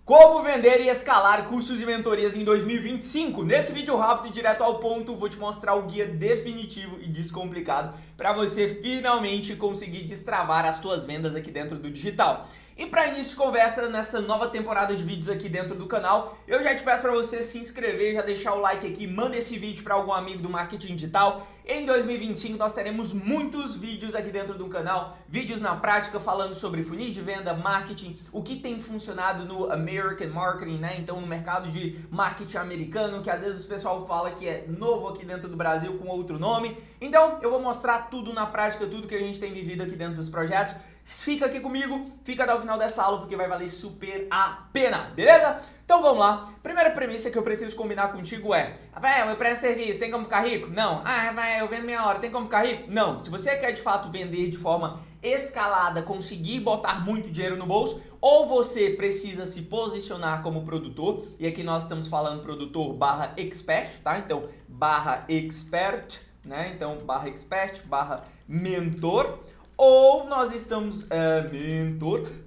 Como vender e escalar cursos e mentorias em 2025? Nesse vídeo rápido e direto ao ponto, vou te mostrar o guia definitivo e descomplicado para você finalmente conseguir destravar as suas vendas aqui dentro do digital. E para início de conversa nessa nova temporada de vídeos aqui dentro do canal, eu já te peço para você se inscrever, já deixar o like aqui, manda esse vídeo para algum amigo do marketing digital. Em 2025 nós teremos muitos vídeos aqui dentro do canal, vídeos na prática falando sobre funis de venda, marketing, o que tem funcionado no American Marketing, né? Então no mercado de marketing americano, que às vezes o pessoal fala que é novo aqui dentro do Brasil com outro nome. Então eu vou mostrar tudo na prática, tudo que a gente tem vivido aqui dentro dos projetos. Fica aqui comigo, fica até o final dessa aula porque vai valer super a pena, beleza? Então vamos lá. Primeira premissa que eu preciso combinar contigo é: Rafael, eu presto serviço, tem como ficar rico? Não. Rafael, eu vendo meia hora, tem como ficar rico? Não. Se você quer de fato vender de forma escalada, conseguir botar muito dinheiro no bolso, ou você precisa se posicionar como produtor, e aqui nós estamos falando produtor barra expert, tá? Então, barra expert, né? Então, barra expert, barra mentor. Ou nós estamos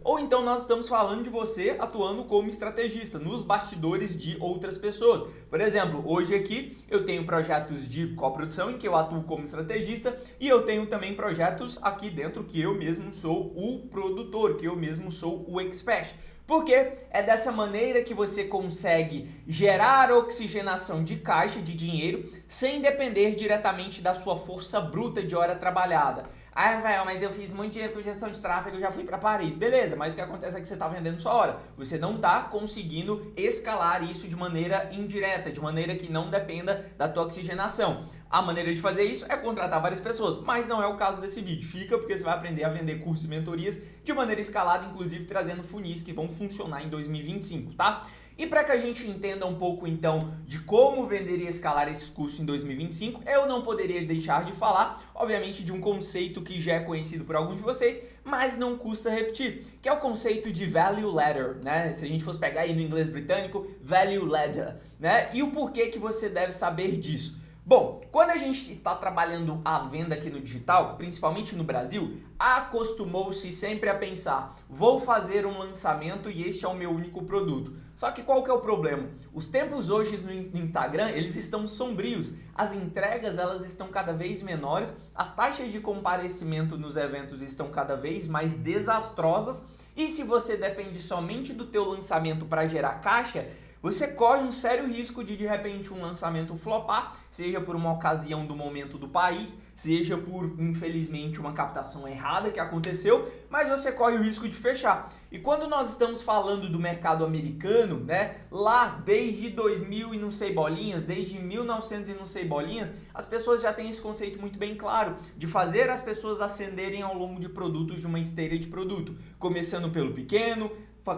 ou então nós estamos falando de você atuando como estrategista nos bastidores de outras pessoas. Por exemplo, hoje aqui eu tenho projetos de coprodução em que eu atuo como estrategista e eu tenho também projetos aqui dentro que eu mesmo sou o produtor, que eu mesmo sou o expert. Porque é dessa maneira que você consegue gerar oxigenação de caixa de dinheiro sem depender diretamente da sua força bruta de hora trabalhada. Rafael, mas eu fiz muito dinheiro com gestão de tráfego, eu já fui para Paris. Beleza, mas o que acontece é que você está vendendo sua hora. Você não está conseguindo escalar isso de maneira indireta, de maneira que não dependa da tua oxigenação. A maneira de fazer isso é contratar várias pessoas, mas não é o caso desse vídeo. Fica porque você vai aprender a vender cursos e mentorias de maneira escalada, inclusive trazendo funis que vão funcionar em 2025, tá? E para que a gente entenda um pouco então de como vender e escalar esses cursos em 2025, eu não poderia deixar de falar, obviamente, de um conceito que já é conhecido por alguns de vocês, mas não custa repetir, que é o conceito de Value Ladder, né? Se a gente fosse pegar aí no inglês britânico, Value Ladder, né? E o porquê que você deve saber disso? Bom, quando a gente está trabalhando a venda aqui no digital, principalmente no Brasil, acostumou-se sempre a pensar: vou fazer um lançamento e este é o meu único produto. Só que qual que é o problema? Os tempos hoje no Instagram, eles estão sombrios. As entregas, elas estão cada vez menores, as taxas de comparecimento nos eventos estão cada vez mais desastrosas. E se você depende somente do teu lançamento para gerar caixa, você corre um sério risco de repente um lançamento flopar, seja por uma ocasião do momento do país, seja por, infelizmente, uma captação errada que aconteceu, mas você corre o risco de fechar. E quando nós estamos falando do mercado americano, né, lá desde 2000 e não sei bolinhas, desde 1900 e não sei bolinhas, as pessoas já têm esse conceito muito bem claro, de fazer as pessoas ascenderem ao longo de produtos de uma esteira de produto, começando pelo pequeno,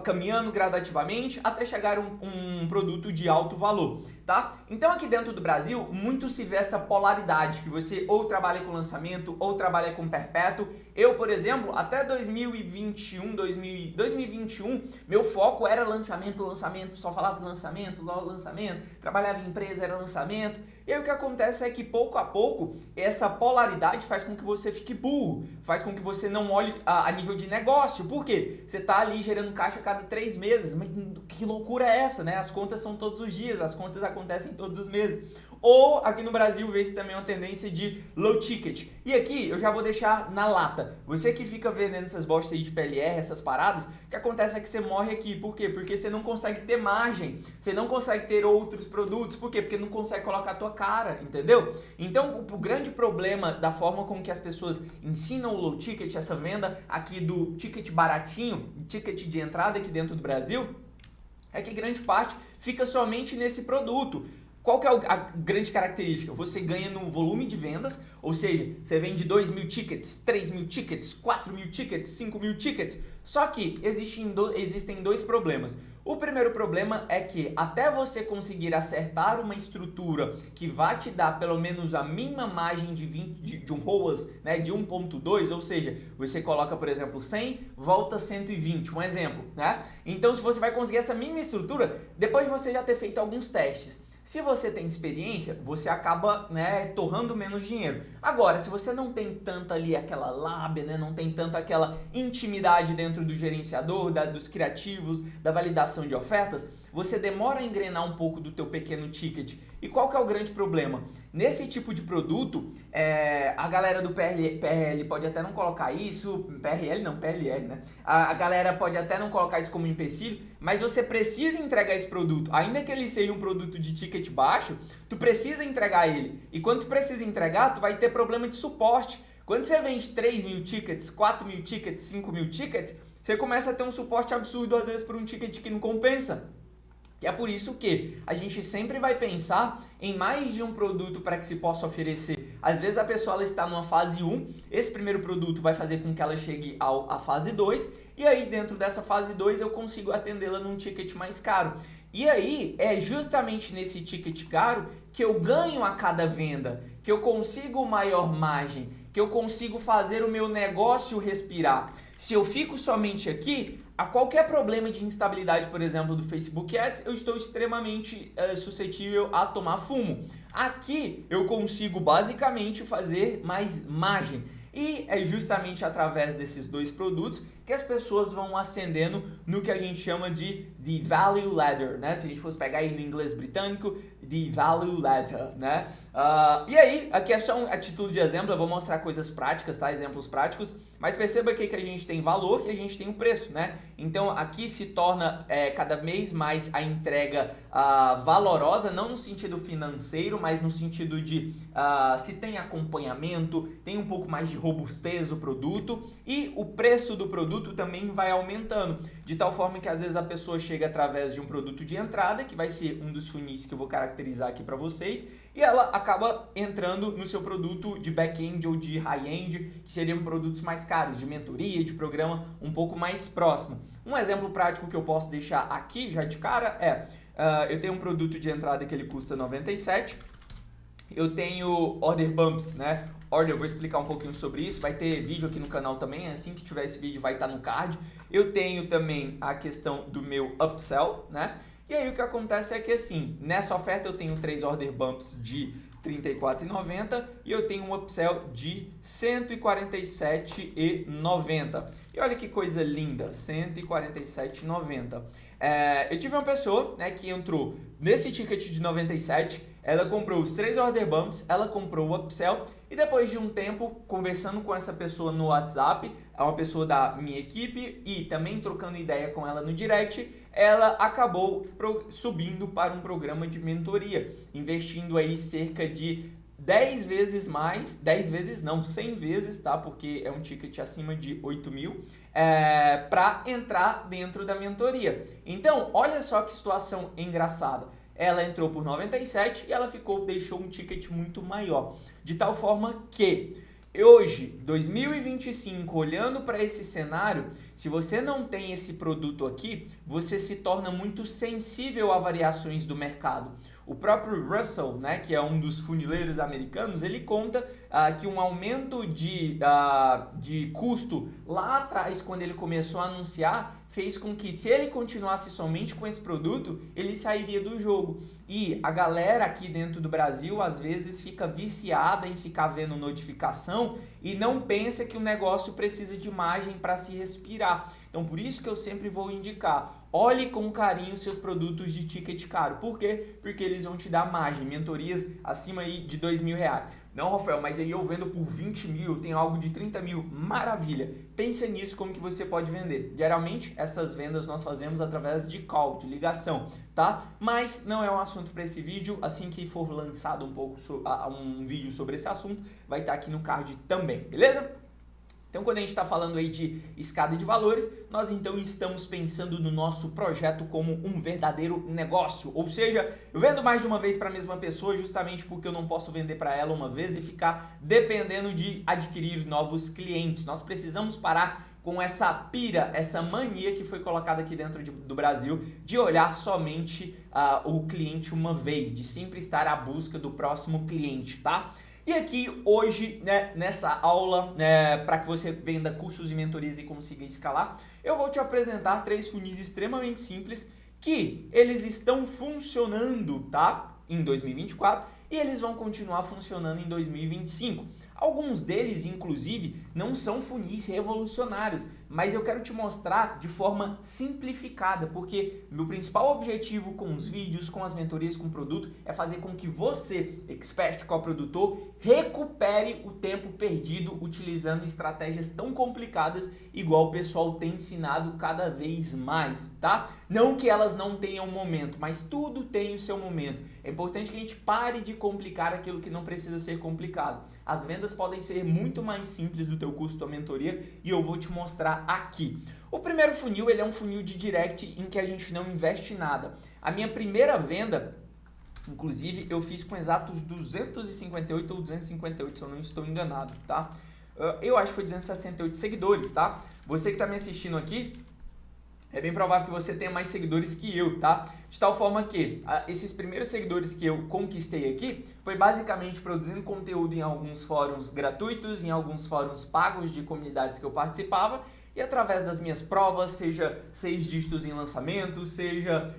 caminhando gradativamente até chegar um produto de alto valor, tá? Então aqui dentro do Brasil, muito se vê essa polaridade, que você ou trabalha com lançamento ou trabalha com perpétuo. Eu, por exemplo, até 2021, meu foco era lançamento, só falava de lançamento, trabalhava em empresa, era lançamento. E aí o que acontece é que pouco a pouco, essa polaridade faz com que você fique burro, faz com que você não olhe a nível de negócio. Por quê? Você tá ali gerando caixa a cada 3 meses, mas que loucura é essa, né? As contas são todos os dias, as contas acontecem todos os meses. Ou aqui no Brasil vê-se também uma tendência de low ticket. E aqui eu já vou deixar na lata. Você que fica vendendo essas bostas aí de PLR, essas paradas, o que acontece é que você morre aqui. Por quê? Porque você não consegue ter margem, você não consegue ter outros produtos. Por quê? Porque não consegue colocar a tua cara, entendeu? Então o grande problema da forma como que as pessoas ensinam o low ticket, essa venda aqui do ticket baratinho, ticket de entrada aqui dentro do Brasil, é que grande parte fica somente nesse produto. Qual que é a grande característica? Você ganha no volume de vendas, ou seja, você vende 2.000 tickets, 3.000 tickets, 4.000 tickets, 5.000 tickets. Só que existem dois problemas. O primeiro problema é que até você conseguir acertar uma estrutura que vai te dar pelo menos a mínima margem de um ROAS, né, de 1.2, ou seja, você coloca, por exemplo, 100, volta 120, um exemplo, né? Então, se você vai conseguir essa mínima estrutura, depois de você já ter feito alguns testes, Se você tem experiência, você acaba, né, torrando menos dinheiro. Agora, se você não tem tanta ali aquela lábia, né, não tem tanta aquela intimidade dentro do gerenciador, dos criativos, da validação de ofertas, você demora a engrenar um pouco do teu pequeno ticket. E qual que é o grande problema? Nesse tipo de produto, a galera do PRL pode até não colocar isso, PRL não, PLR, né? A galera pode até não colocar isso como empecilho, mas você precisa entregar esse produto. Ainda que ele seja um produto de ticket baixo, tu precisa entregar ele. E quando tu precisa entregar, tu vai ter problema de suporte. Quando você vende 3.000 tickets, 4.000 tickets, 5.000 tickets, você começa a ter um suporte absurdo, às vezes, por um ticket que não compensa. E é por isso que a gente sempre vai pensar em mais de um produto para que se possa oferecer. Às vezes a pessoa ela está numa fase 1, esse primeiro produto vai fazer com que ela chegue à fase 2, e aí dentro dessa fase 2 eu consigo atendê-la num ticket mais caro. E aí é justamente nesse ticket caro que eu ganho a cada venda, que eu consigo maior margem, que eu consigo fazer o meu negócio respirar. Se eu fico somente aqui, a qualquer problema de instabilidade, por exemplo, do Facebook Ads, eu estou extremamente suscetível a tomar fumo. Aqui eu consigo basicamente fazer mais margem. E é justamente através desses dois produtos que as pessoas vão ascendendo no que a gente chama de Value Ladder, né? Se a gente fosse pegar aí no inglês britânico, the Value Ladder, né? E aí, aqui é só a título de exemplo, eu vou mostrar coisas práticas, tá? Exemplos práticos, mas perceba aqui que a gente tem valor e a gente tem o preço, né? Então aqui se torna cada vez mais a entrega valorosa, não no sentido financeiro, mas no sentido de se tem acompanhamento, tem um pouco mais de robustez o produto e o preço do produto também vai aumentando, de tal forma que às vezes a pessoa chega através de um produto de entrada, que vai ser um dos funis que eu vou caracterizar aqui para vocês, e ela acaba entrando no seu produto de back-end ou de high-end, que seriam produtos mais caros, de mentoria, de programa um pouco mais próximo. Um exemplo prático que eu posso deixar aqui já de cara eu tenho um produto de entrada que ele custa 97, eu tenho order bumps, né? Eu vou explicar um pouquinho sobre isso, vai ter vídeo aqui no canal também, assim que tiver esse vídeo vai estar no card. Eu tenho também a questão do meu upsell, né? E aí o que acontece é que assim, nessa oferta eu tenho 3 order bumps de R$ 34,90 e eu tenho um upsell de R$ 147,90. E olha que coisa linda, R$ 147,90. Eu tive uma pessoa, né, que entrou nesse ticket de 97, ela comprou os 3 order bumps, ela comprou o upsell e depois de um tempo conversando com essa pessoa no WhatsApp, é uma pessoa da minha equipe e também trocando ideia com ela no direct, ela acabou subindo para um programa de mentoria, investindo aí cerca de 10 vezes mais, 10 vezes não, 100 vezes, tá? Porque é um ticket acima de 8.000, para entrar dentro da mentoria. Então, olha só que situação engraçada. Ela entrou por 97 e ela deixou um ticket muito maior. De tal forma que hoje, 2025, olhando para esse cenário, se você não tem esse produto aqui, você se torna muito sensível a variações do mercado. O próprio Russell, né, que é um dos funileiros americanos, ele conta que um aumento de custo lá atrás, quando ele começou a anunciar, fez com que, se ele continuasse somente com esse produto, ele sairia do jogo. E a galera aqui dentro do Brasil, às vezes, fica viciada em ficar vendo notificação e não pensa que o negócio precisa de margem para se respirar. Então, por isso que eu sempre vou indicar, olhe com carinho seus produtos de ticket caro. Por quê? Porque eles vão te dar margem, mentorias acima aí de R$2.000. Não, Rafael, mas aí eu vendo por 20 mil, tenho algo de 30 mil. Maravilha! Pensa nisso, como que você pode vender. Geralmente, essas vendas nós fazemos através de call, de ligação, tá? Mas não é um assunto para esse vídeo. Assim que for lançado um vídeo sobre esse assunto, vai estar aqui no card também, beleza? Então, quando a gente está falando aí de escada de valores, nós então estamos pensando no nosso projeto como um verdadeiro negócio. Ou seja, eu vendo mais de uma vez para a mesma pessoa justamente porque eu não posso vender para ela uma vez e ficar dependendo de adquirir novos clientes. Nós precisamos parar com essa pira, essa mania que foi colocada aqui dentro do Brasil de olhar somente o cliente uma vez, de sempre estar à busca do próximo cliente, tá? E aqui hoje, né, nessa aula, para que você venda cursos e mentorias e consiga escalar, eu vou te apresentar 3 funis extremamente simples que eles estão funcionando, tá? Em 2024 e eles vão continuar funcionando em 2025. Alguns deles, inclusive, não são funis revolucionários, mas eu quero te mostrar de forma simplificada, porque meu principal objetivo com os vídeos, com as mentorias, com o produto, é fazer com que você, expert coprodutor, recupere o tempo perdido utilizando estratégias tão complicadas, igual o pessoal tem ensinado cada vez mais, tá? Não que elas não tenham momento, mas tudo tem o seu momento. É importante que a gente pare de complicar aquilo que não precisa ser complicado. As vendas podem ser muito mais simples do teu curso, tua mentoria, e eu vou te mostrar aqui. O primeiro funil, ele é um funil de direct em que a gente não investe nada. A minha primeira venda, inclusive, eu fiz com exatos 258 ou 258, se eu não estou enganado, tá? Eu acho que foi 268 seguidores, tá? Você que está me assistindo aqui, é bem provável que você tenha mais seguidores que eu, tá? De tal forma que esses primeiros seguidores que eu conquistei aqui foi basicamente produzindo conteúdo em alguns fóruns gratuitos, em alguns fóruns pagos de comunidades que eu participava e através das minhas provas, seja 6 dígitos em lançamento, seja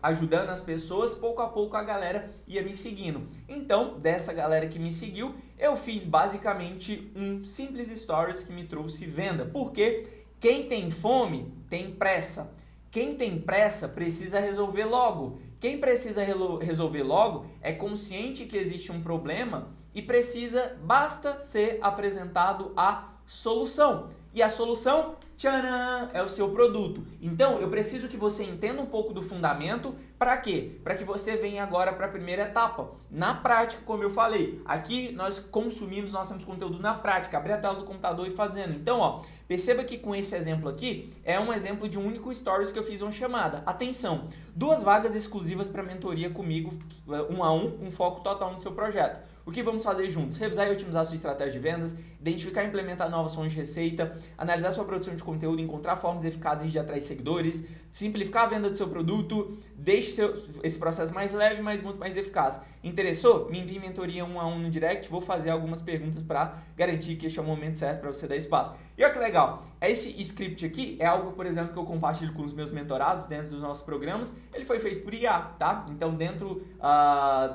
ajudando as pessoas, pouco a pouco a galera ia me seguindo. Então, dessa galera que me seguiu, eu fiz basicamente um simples stories que me trouxe venda. Por quê? Quem tem fome tem pressa. Quem tem pressa precisa resolver logo. Quem precisa resolver logo é consciente que existe um problema e basta ser apresentado a solução. E a solução, tcharam, é o seu produto. Então, eu preciso que você entenda um pouco do fundamento. Para quê? Para que você venha agora para a primeira etapa. Na prática, como eu falei, aqui nós temos conteúdo na prática, abrir a tela do computador e fazendo. Então, ó, perceba que com esse exemplo aqui, é um exemplo de um único stories que eu fiz uma chamada. Atenção, 2 vagas exclusivas para mentoria comigo, 1 a 1, com foco total no seu projeto. O que vamos fazer juntos? Revisar e otimizar sua estratégia de vendas, identificar e implementar novas fontes de receita, analisar sua produção de conteúdo, encontrar formas eficazes de atrair seguidores, simplificar a venda do seu produto, deixe esse processo mais leve, mas muito mais eficaz. Interessou? Me envie mentoria 1 a 1 no direct, vou fazer algumas perguntas para garantir que este é o momento certo para você dar espaço. E olha que legal, esse script aqui é algo, por exemplo, que eu compartilho com os meus mentorados dentro dos nossos programas. Ele foi feito por IA, tá? Então, dentro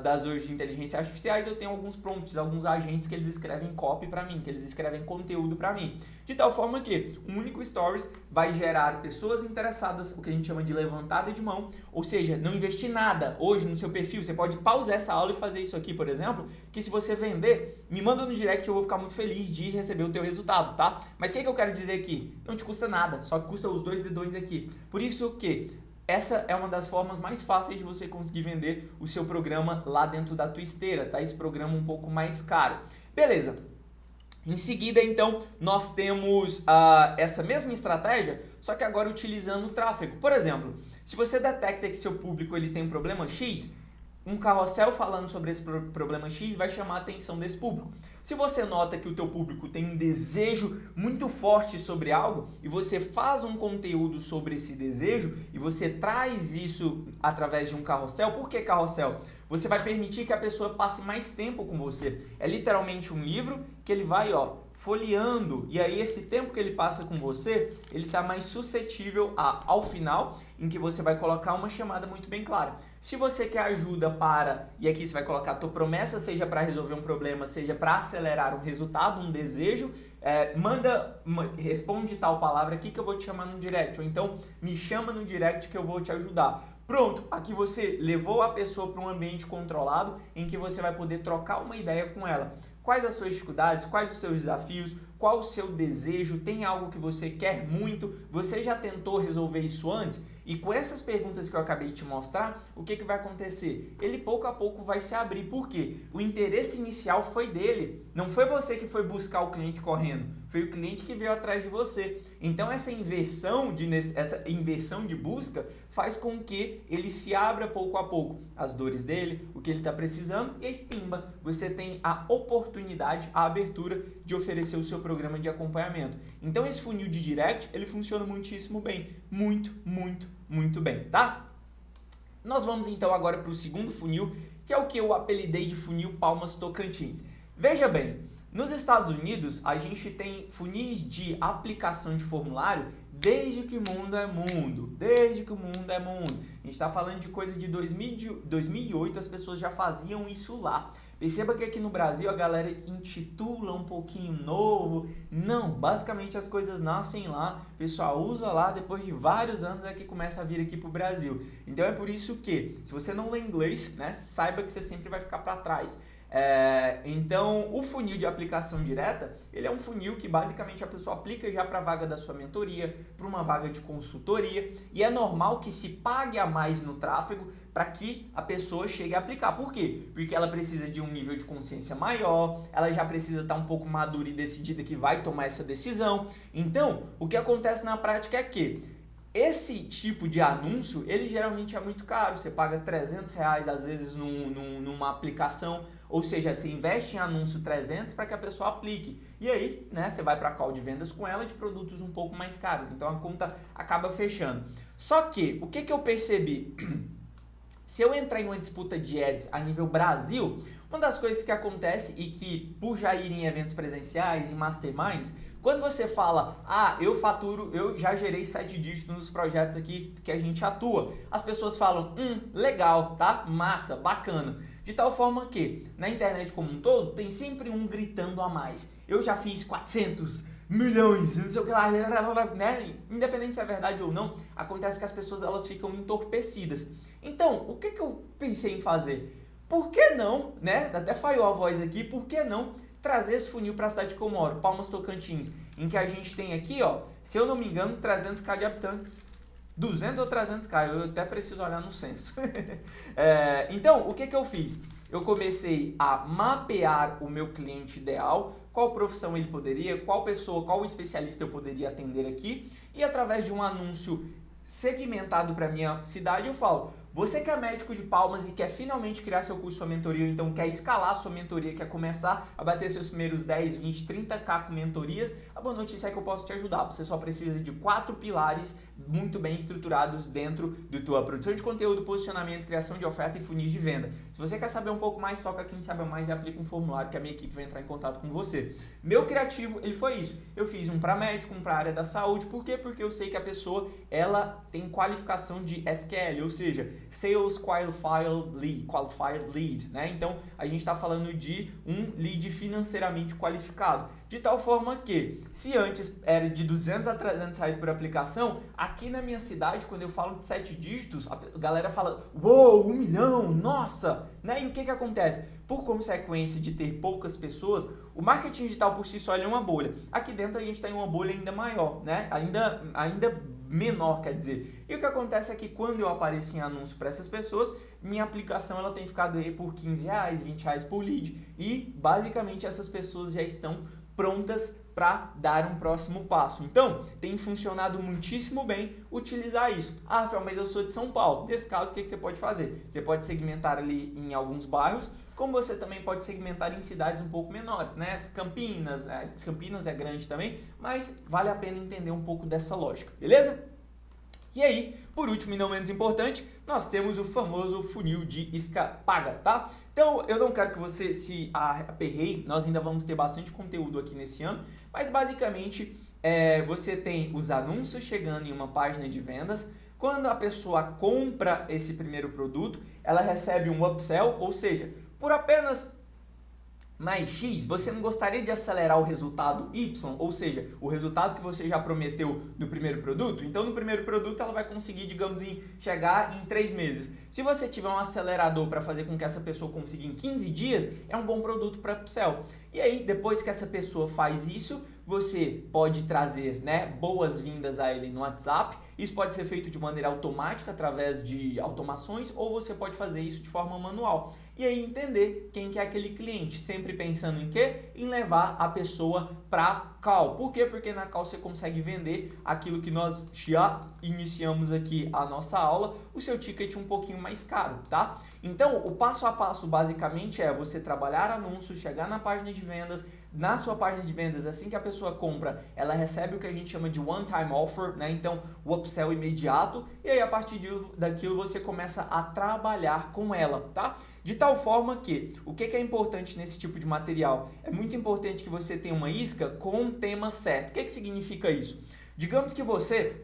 das hoje de inteligência artificiais, eu tenho alguns prompts, alguns agentes que eles escrevem copy para mim, que eles escrevem conteúdo para mim. De tal forma que um único stories vai gerar pessoas interessadas, o que a gente chama de levantada de mão, ou seja, não investir nada hoje no seu perfil. Você pode pausar essa aula e fazer isso aqui, por exemplo, que se você vender, me manda no direct, eu vou ficar muito feliz de receber o teu resultado, tá? Mas o que eu quero dizer aqui? Não te custa nada, só que custa os 2 dedões aqui. Por isso que essa é uma das formas mais fáceis de você conseguir vender o seu programa lá dentro da tua esteira, tá? Esse programa um pouco mais caro. Beleza. Em seguida, então, nós temos essa mesma estratégia, só que agora utilizando o tráfego. Por exemplo, se você detecta que seu público ele tem um problema X, um carrossel falando sobre esse problema X vai chamar a atenção desse público. Se você nota que o teu público tem um desejo muito forte sobre algo e você faz um conteúdo sobre esse desejo e você traz isso através de um carrossel, por que carrossel? Você vai permitir que a pessoa passe mais tempo com você. É literalmente um livro que ele vai, folheando, e aí esse tempo que ele passa com você, ele está mais suscetível ao final, em que você vai colocar uma chamada muito bem clara. Se você quer ajuda e aqui você vai colocar a tua promessa, seja para resolver um problema, seja para acelerar um resultado, um desejo, responde tal palavra aqui que eu vou te chamar no direct, ou então me chama no direct que eu vou te ajudar. Pronto, aqui você levou a pessoa para um ambiente controlado em que você vai poder trocar uma ideia com ela. Quais as suas dificuldades, quais os seus desafios, qual o seu desejo, tem algo que você quer muito, você já tentou resolver isso antes? E com essas perguntas que eu acabei de te mostrar, o que vai acontecer? Ele pouco a pouco vai se abrir, porque o interesse inicial foi dele, não foi você que foi buscar o cliente correndo, foi o cliente que veio atrás de você. Então essa inversão de busca faz com que ele se abra pouco a pouco, as dores dele, o que ele está precisando, e aí pimba, você tem a oportunidade, a abertura de oferecer o seu programa de acompanhamento. Então esse funil de direct, ele funciona muitíssimo bem, muito bem, tá? Nós vamos então agora para o segundo funil, que é o que eu apelidei de funil Palmas Tocantins. Veja bem, Nos Estados Unidos, a gente tem funis de aplicação de formulário desde que o mundo é mundo. Desde que o mundo é mundo. A gente está falando de coisa de 2008, as pessoas já faziam isso lá. Perceba que aqui no Brasil a galera intitula um pouquinho novo. Não, basicamente as coisas nascem lá, o pessoal usa lá, depois de vários anos é que começa a vir aqui pro Brasil. Então é por isso que, se você não lê inglês, né, saiba que você sempre vai ficar para trás. Então, o funil de aplicação direta, ele é um funil que basicamente a pessoa aplica já para a vaga da sua mentoria, para uma vaga de consultoria, e é normal que se pague a mais no tráfego para que a pessoa chegue a aplicar. Por quê? Porque ela precisa de um nível de consciência maior, ela já precisa estar um pouco madura e decidida que vai tomar essa decisão. Então, o que acontece na prática é que esse tipo de anúncio, ele geralmente é muito caro. Você paga R$300 às vezes numa aplicação, ou seja, você investe em anúncio 300 para que a pessoa aplique. E aí, né, você vai para a call de vendas com ela de produtos um pouco mais caros. Então a conta acaba fechando. Só que, o que eu percebi? Se eu entrar em uma disputa de ads a nível Brasil, uma das coisas que acontece e que, por já ir em eventos presenciais, em masterminds, quando você fala, eu já gerei 7 dígitos nos projetos aqui que a gente atua, as pessoas falam, legal, tá? Massa, bacana. De tal forma que, na internet como um todo, tem sempre um gritando a mais. Eu já fiz 400 milhões, não sei o que lá, né? Independente se é verdade ou não, acontece que as pessoas elas ficam entorpecidas. Então, o que eu pensei em fazer? Por que não, né? Até falhou a voz aqui, por que não trazer esse funil para a cidade que eu moro, Palmas Tocantins, em que a gente tem aqui, ó, se eu não me engano, 300k de habitantes. 200 ou 300k, eu até preciso olhar no censo. Então, o que eu fiz? Eu comecei a mapear o meu cliente ideal, qual profissão ele poderia, qual pessoa, qual especialista eu poderia atender aqui, e através de um anúncio segmentado para minha cidade, eu falo, você que é médico de Palmas e quer finalmente criar seu curso, sua mentoria, ou então quer escalar sua mentoria, quer começar a bater seus primeiros 10, 20, 30k com mentorias, a boa notícia é que eu posso te ajudar. Você só precisa de 4 pilares muito bem estruturados dentro da tua produção de conteúdo, posicionamento, criação de oferta e funis de venda. Se você quer saber um pouco mais, toca aqui em Saiba Mais e aplica um formulário que a minha equipe vai entrar em contato com você. Meu criativo, ele foi isso. Eu fiz um para médico, um para área da saúde. Por quê? Porque eu sei que a pessoa, ela tem qualificação de SQL, ou seja, Sales Qualified Lead, né? Então, a gente está falando de um lead financeiramente qualificado. De tal forma que, se antes era de 200 a 300 reais por aplicação, aqui na minha cidade, quando eu falo de 7 dígitos, a galera fala, uou, 1 milhão, nossa! Né? E o que acontece? Por consequência de ter poucas pessoas, o marketing digital por si só é uma bolha. Aqui dentro a gente tem uma bolha ainda maior, né? Ainda menor, quer dizer. E o que acontece é que quando eu apareço em anúncio para essas pessoas, minha aplicação ela tem ficado aí por 15 reais, 20 reais por lead. E basicamente essas pessoas já estão prontas para dar um próximo passo. Então, tem funcionado muitíssimo bem utilizar isso. Ah, Rafael, mas eu sou de São Paulo. Nesse caso, o que você pode fazer? Você pode segmentar ali em alguns bairros, como você também pode segmentar em cidades um pouco menores, né? Campinas é grande também, mas vale a pena entender um pouco dessa lógica, beleza? E aí, por último e não menos importante, nós temos o famoso funil de isca paga, tá? Então, eu não quero que você se aperreie, nós ainda vamos ter bastante conteúdo aqui nesse ano, mas basicamente você tem os anúncios chegando em uma página de vendas. Quando a pessoa compra esse primeiro produto, ela recebe um upsell, ou seja, por apenas mais X, você não gostaria de acelerar o resultado Y, ou seja, o resultado que você já prometeu no primeiro produto? Então, no primeiro produto, ela vai conseguir, digamos, chegar em 3 meses. Se você tiver um acelerador para fazer com que essa pessoa consiga em 15 dias, é um bom produto para upsell. E aí, depois que essa pessoa faz isso, você pode trazer, né, boas-vindas a ele no WhatsApp. Isso pode ser feito de maneira automática, através de automações, ou você pode fazer isso de forma manual. E aí entender quem que é aquele cliente, sempre pensando em quê? Em levar a pessoa para call. Por quê? Porque na call você consegue vender aquilo que nós já iniciamos aqui a nossa aula, o seu ticket um pouquinho mais caro, tá? Então, o passo a passo basicamente é você trabalhar anúncios, chegar na página de vendas. Na sua página de vendas, assim que a pessoa compra, ela recebe o que a gente chama de one-time offer, né? Então, o upsell imediato, e aí a partir daquilo você começa a trabalhar com ela, tá? De tal forma que, o que é importante nesse tipo de material? É muito importante que você tenha uma isca com um tema certo. O que significa isso? Digamos que você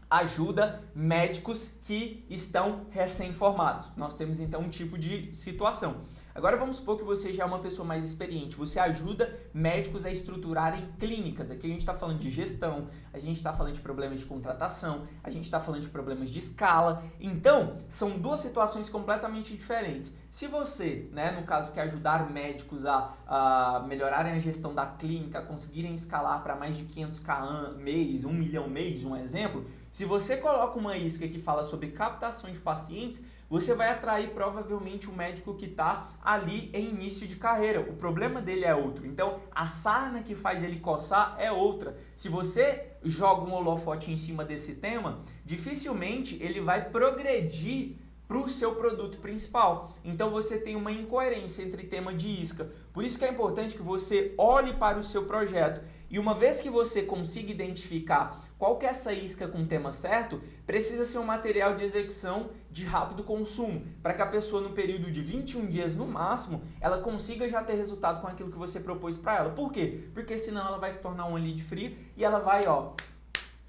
ajuda médicos que estão recém-formados. Nós temos então um tipo de situação. Agora vamos supor que você já é uma pessoa mais experiente, você ajuda médicos a estruturarem clínicas. Aqui a gente está falando de gestão, a gente está falando de problemas de contratação, a gente está falando de problemas de escala. Então, são duas situações completamente diferentes. Se você, né, no caso, quer ajudar médicos a melhorarem a gestão da clínica, conseguirem escalar para mais de 500k mês, 1 milhão mês, um exemplo, se você coloca uma isca que fala sobre captação de pacientes, você vai atrair provavelmente um médico que está ali em início de carreira. O problema dele é outro. Então, a sarna que faz ele coçar é outra. Se você joga um holofote em cima desse tema, dificilmente ele vai progredir para o seu produto principal. Então você tem uma incoerência entre tema de isca. Por isso que é importante que você olhe para o seu projeto. E uma vez que você consiga identificar qual que é essa isca com o tema certo, precisa ser um material de execução de rápido consumo, para que a pessoa no período de 21 dias no máximo, ela consiga já ter resultado com aquilo que você propôs para ela. Por quê? Porque senão ela vai se tornar um lead free e ela vai,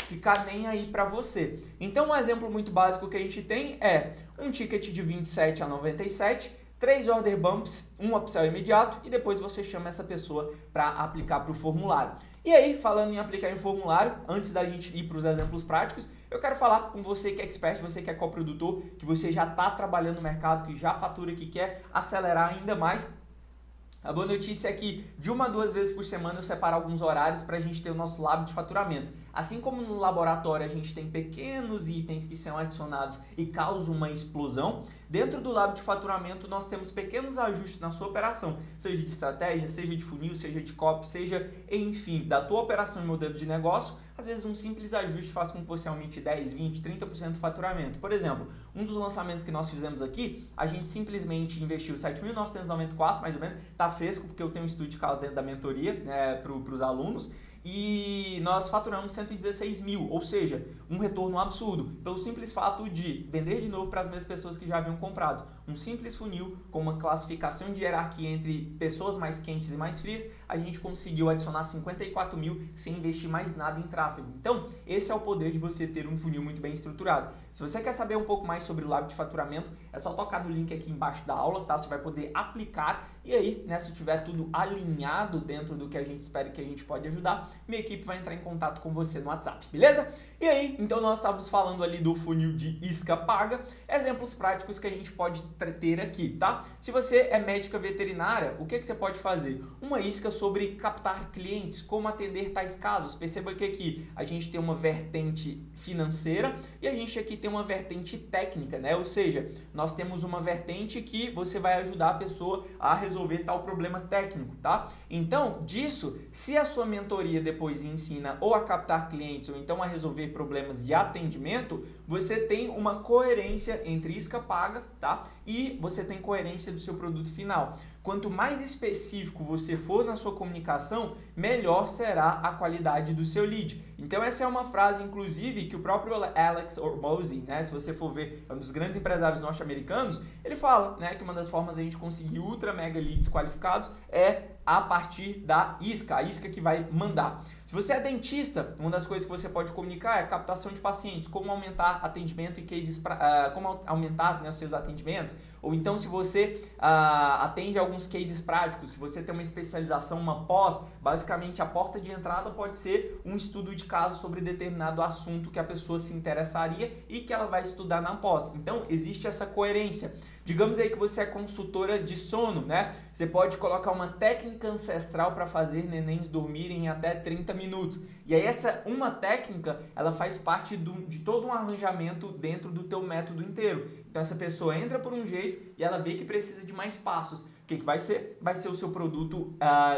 ficar nem aí para você. Então, um exemplo muito básico que a gente tem é um ticket de 27 a 97, 3 order bumps, um upsell imediato e depois você chama essa pessoa para aplicar para o formulário. E aí, falando em aplicar em formulário, antes da gente ir para os exemplos práticos, eu quero falar com você que é expert, você que é coprodutor, que você já está trabalhando no mercado, que já fatura, que quer acelerar ainda mais. A boa notícia é que de 1 a 2 vezes por semana eu separo alguns horários para a gente ter o nosso lab de faturamento. Assim como no laboratório a gente tem pequenos itens que são adicionados e causam uma explosão, dentro do lab de faturamento nós temos pequenos ajustes na sua operação, seja de estratégia, seja de funil, seja de copy, seja, enfim, da tua operação e modelo de negócio. Às vezes um simples ajuste faz com que você aumente 10, 20, 30% do faturamento. Por exemplo, um dos lançamentos que nós fizemos aqui, a gente simplesmente investiu R$ 7.994, mais ou menos, tá fresco porque eu tenho um estudo de caso dentro da mentoria, né, para os alunos, e nós faturamos 116 mil, ou seja, um retorno absurdo, pelo simples fato de vender de novo para as mesmas pessoas que já haviam comprado. Um simples funil com uma classificação de hierarquia entre pessoas mais quentes e mais frias, a gente conseguiu adicionar 54 mil sem investir mais nada em tráfego. Então, esse é o poder de você ter um funil muito bem estruturado. Se você quer saber um pouco mais sobre o lab de faturamento, é só tocar no link aqui embaixo da aula, tá? Você vai poder aplicar e aí, né, se tiver tudo alinhado dentro do que a gente espera que a gente pode ajudar, minha equipe vai entrar em contato com você no WhatsApp, beleza? E aí, então nós estávamos falando ali do funil de isca paga, exemplos práticos que a gente pode ter aqui, tá? Se você é médica veterinária, o que você pode fazer? Uma isca sobre captar clientes, como atender tais casos. Perceba que aqui a gente tem uma vertente financeira e a gente aqui tem uma vertente técnica, né? Ou seja, nós temos uma vertente que você vai ajudar a pessoa a resolver tal problema técnico, tá? Então, disso, se a sua mentoria depois ensina ou a captar clientes ou então a resolver problemas de atendimento, você tem uma coerência entre isca paga, tá? E você tem coerência do seu produto final. Quanto mais específico você for na sua comunicação, melhor será a qualidade do seu lead. Então essa é uma frase, inclusive, que o próprio Alex Hormozi, né, se você for ver, é um dos grandes empresários norte-americanos, ele fala, né, que uma das formas de a gente conseguir ultra mega leads qualificados é a partir da isca, a isca que vai mandar. Se você é dentista, uma das coisas que você pode comunicar é a captação de pacientes, como aumentar atendimento e cases, como aumentar, né, os seus atendimentos. Ou então se você atende alguns cases práticos, se você tem uma especialização, uma pós, basicamente a porta de entrada pode ser um estudo de caso sobre determinado assunto que a pessoa se interessaria e que ela vai estudar na pós. Então existe essa coerência. Digamos aí que você é consultora de sono, né? Você pode colocar uma técnica ancestral para fazer nenéns dormirem em até 30 minutos. E aí essa uma técnica, ela faz parte de todo um arranjamento dentro do teu método inteiro. Então essa pessoa entra por um jeito e ela vê que precisa de mais passos. que vai ser? Vai ser o seu produto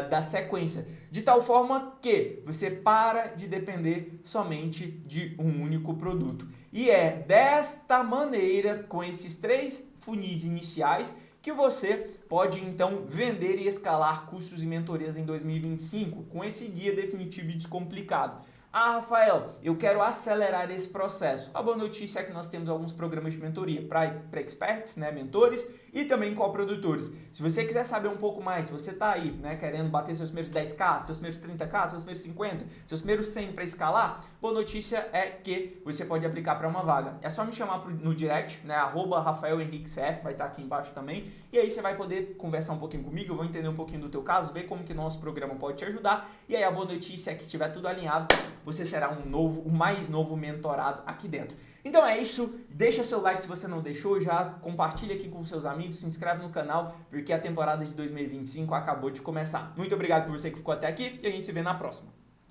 da sequência, de tal forma que você para de depender somente de um único produto. E é desta maneira, com esses 3 funis iniciais, que você pode então vender e escalar cursos e mentorias em 2025 com esse guia definitivo e descomplicado. Ah, Rafael, eu quero acelerar esse processo. A boa notícia é que nós temos alguns programas de mentoria para experts, né, mentores, e também coprodutores. Se você quiser saber um pouco mais, se você está aí, né, querendo bater seus primeiros 10k, seus primeiros 30k, seus primeiros 50, seus primeiros 100 para escalar, boa notícia é que você pode aplicar para uma vaga. É só me chamar no direct, né, @RafaelHenriqueCF, vai estar aqui embaixo também, e aí você vai poder conversar um pouquinho comigo, eu vou entender um pouquinho do teu caso, ver como que nosso programa pode te ajudar, e aí a boa notícia é que se estiver tudo alinhado, você será o mais novo mentorado aqui dentro. Então é isso, deixa seu like se você não deixou, já compartilha aqui com seus amigos, se inscreve no canal, porque a temporada de 2025 acabou de começar. Muito obrigado por você que ficou até aqui e a gente se vê na próxima.